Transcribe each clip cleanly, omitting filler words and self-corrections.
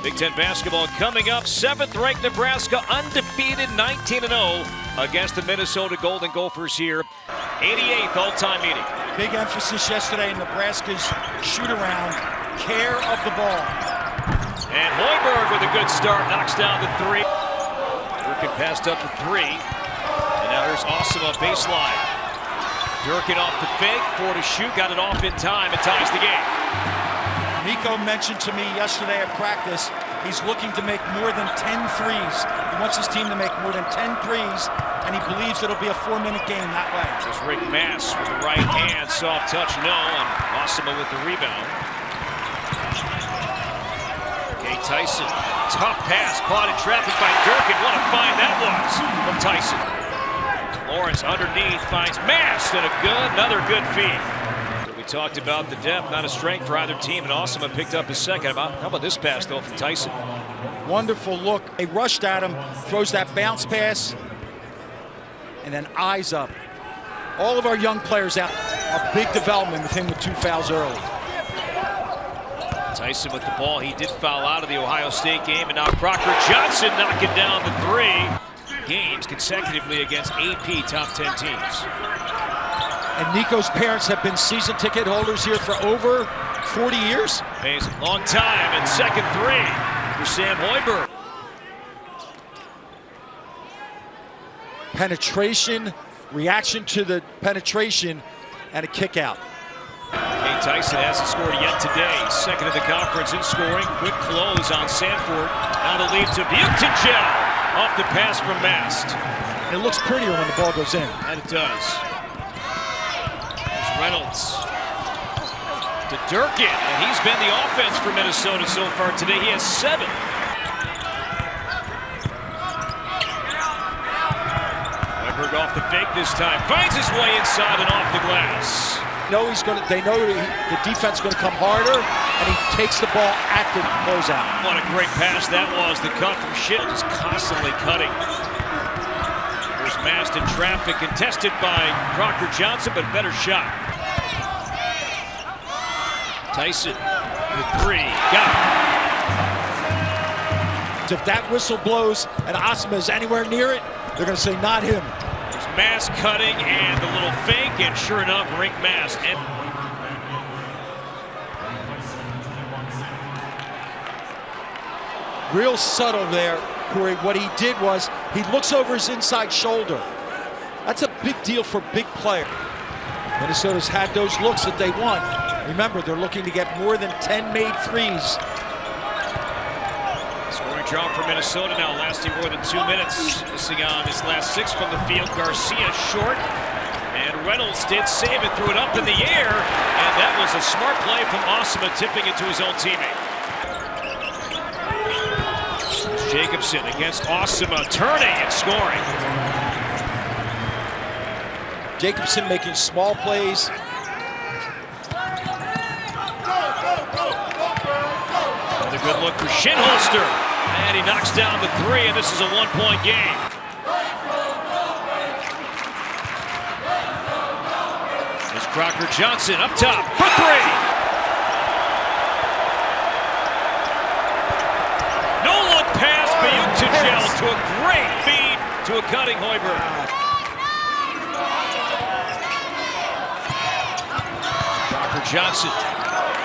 Big Ten basketball coming up. 7th-ranked Nebraska, undefeated, 19-0 against the Minnesota Golden Gophers here. 88th all-time meeting. Big emphasis yesterday in Nebraska's shoot-around, care of the ball. And Hoiberg with a good start, knocks down the three. Durkin passed up the three. And now there's Osima baseline. Durkin off the fake, 4 to shoot, got it off in time, and ties the game. Nico mentioned to me yesterday at practice, he's looking to make more than 10 threes. He wants his team to make more than 10 threes, and he believes it'll be a 4-minute game that way. Just Rick Mass with the right hand, soft touch, no, and Osima with the rebound. Okay, Tyson, tough pass, caught in traffic by Durkin. What a find that was from Tyson. Lawrence underneath finds Mass, and another good feed. We talked about the depth, not a strength for either team, and Osima picked up his second. How about this pass, though, from Tyson? Wonderful look. They rushed at him, throws that bounce pass, and then eyes up. All of our young players out. A big development with him with 2 fouls early. Tyson with the ball. He did foul out of the Ohio State game, and now Crocker Johnson knocking down the 3. Games consecutively against AP top 10 teams. And Nico's parents have been season ticket holders here for over 40 years. Amazing. Long time, and second 3 for Sam Hoiberg. Penetration, reaction to the penetration, and a kick out. Kane Tyson hasn't scored yet today. Second of the conference in scoring. Quick close on Sanford. Now the lead to Butenjel. Off the pass from Mast. It looks prettier when the ball goes in. And it does. There's Reynolds to Durkin, and he's been the offense for Minnesota so far today. He has 7. Hoiberg off the fake this time. Finds his way inside and off the glass. They know the defense is going to come harder, and he takes the ball at the closeout. What a great pass that was. The cut from Shit, just constantly cutting. There's Mast in traffic, contested by Crocker Johnson, but better shot. Tyson with 3, got it. If that whistle blows and Osima is anywhere near it, they're going to say not him. There's Mass cutting and the little fake, and sure enough, Rink Mass. And real subtle there, Corey. What he did was he looks over his inside shoulder. That's a big deal for big player. Minnesota's had those looks that they want. Remember, they're looking to get more than 10 made threes. Scoring draw for Minnesota now, lasting more than 2 minutes. Missing on his last 6 from the field. Garcia short, and Reynolds did save it, threw it up in the air, and that was a smart play from Osima, tipping it to his own teammate. Jacobson against Osima, turning and scoring. Jacobson making small plays. Another good look for Shinholster, and he knocks down the 3, and this is a 1-point game. There's Crocker Johnson up top for 3. No look pass, Butenjel to a great feed to a cutting Hoiberg. Crocker Johnson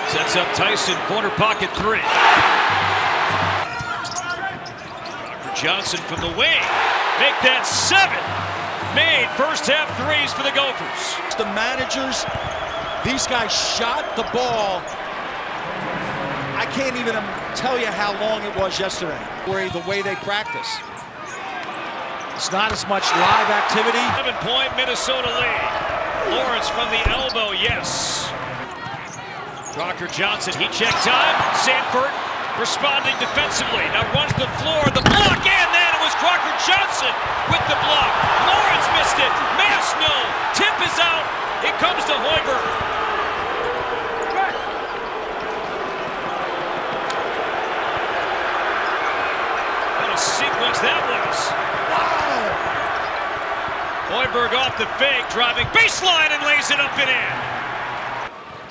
sets up Tyson, corner pocket 3. Crocker Johnson from the wing, make that 7. Made first half 3s for the Gophers. The managers, these guys shot the ball. I can't even tell you how long it was yesterday, the way they practice. It's not as much live activity. 7-point Minnesota lead. Lawrence from the elbow, yes. Crocker Johnson, heat check time. Sanford responding defensively. Now runs the floor, the block, and then it was Crocker Johnson with the block. Lawrence missed it. Mass, no. Tip is out. It comes to Hoiberg. What a sequence that was. Wow. Hoiberg off the fake, driving baseline and lays it up and in.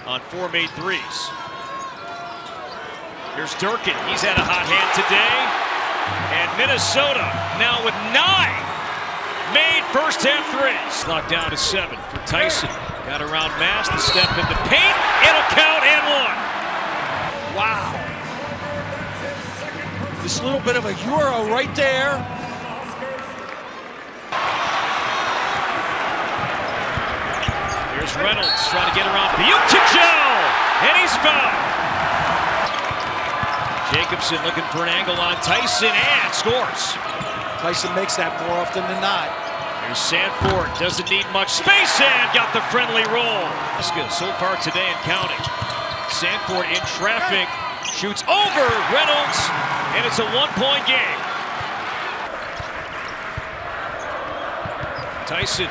On 4 made threes. Here's Durkin. He's had a hot hand today. And Minnesota now with 9 made first half threes. Locked down to 7 for Tyson. Got around Mass to step into paint. It'll count and 1. Wow. This little bit of a Euro right there. Here's Reynolds trying to get around Butte-Joe, and he's fouled. Jacobson looking for an angle on Tyson and scores. Tyson makes that more often than not. Here's Sanford, doesn't need much space and got the friendly roll. So far today and counting. Sanford in traffic, shoots over Reynolds, and it's a 1-point game. Tyson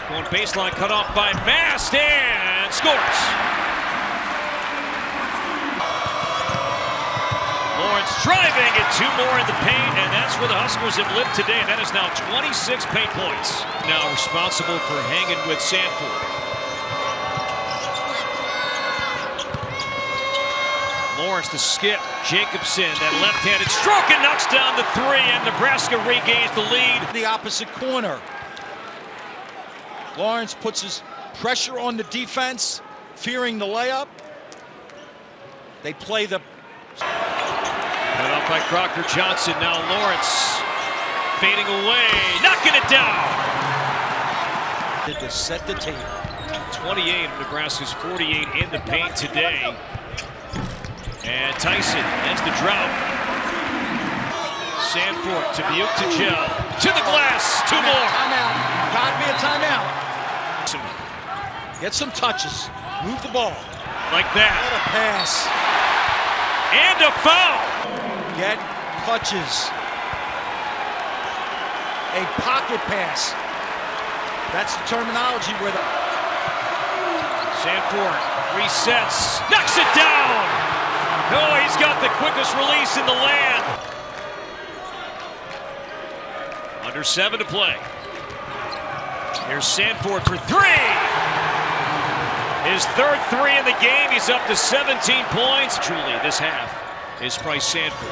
going baseline, cut off by Mast, and scores. Lawrence driving, and 2 more in the paint, and that's where the Huskers have lived today. And that is now 26 paint points. Now responsible for hanging with Sanford. Lawrence to skip, Jacobson, that left-handed stroke, and knocks down the 3, and Nebraska regains the lead. The opposite corner. Lawrence puts his pressure on the defense, fearing the layup. They play the... Cut off by Crocker Johnson. Now Lawrence fading away, knocking it down. Did to set the table. 28 of Nebraska's 48 in the paint today. And Tyson ends the drought. Sanford to Butte-Joe. To the glass. 2 more. Timeout. Gotta be a timeout. Get some touches. Move the ball. Like that. What a pass. And a foul. Get touches. A pocket pass. That's the terminology where the... Sanford resets. Knocks it down. Oh, he's got the quickest release in the land. Under 7 to play. Here's Sanford for 3. His 3rd 3 in the game. He's up to 17 points. Truly, this half is Bryce Sanford.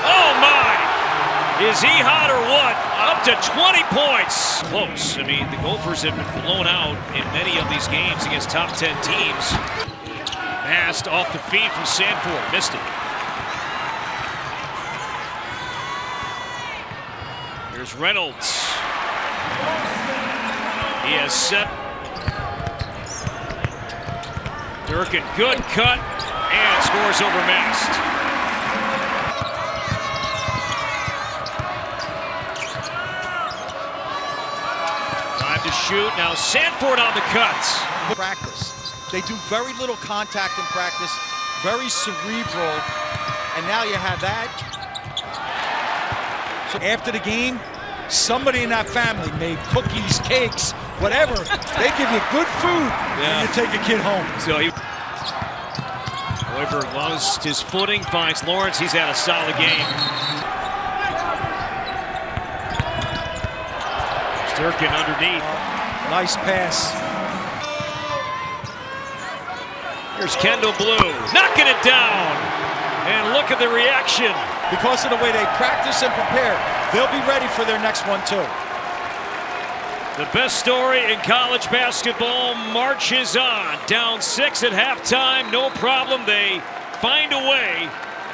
Oh my! Is he hot or what? Up to 20 points. Close. I mean, the Gophers have been blown out in many of these games against top 10 teams. Passed off the feed from Sanford. Missed it. Here's Reynolds. He has 7. Durkin, good cut, and scores over Mast. Time to shoot. Now Sanford on the cuts. Practice. They do very little contact in practice, very cerebral, and now you have that. So after the game, somebody in that family made cookies, cakes, whatever. They give you good food when you take a kid home. So Hoiberg lost his footing, finds Lawrence. He's had a solid game. Durkin underneath. Nice pass. Here's Kendall Blue, knocking it down. And look at the reaction. Because of the way they practice and prepare, they'll be ready for their next one too. The best story in college basketball marches on. Down 6 at halftime, no problem. They find a way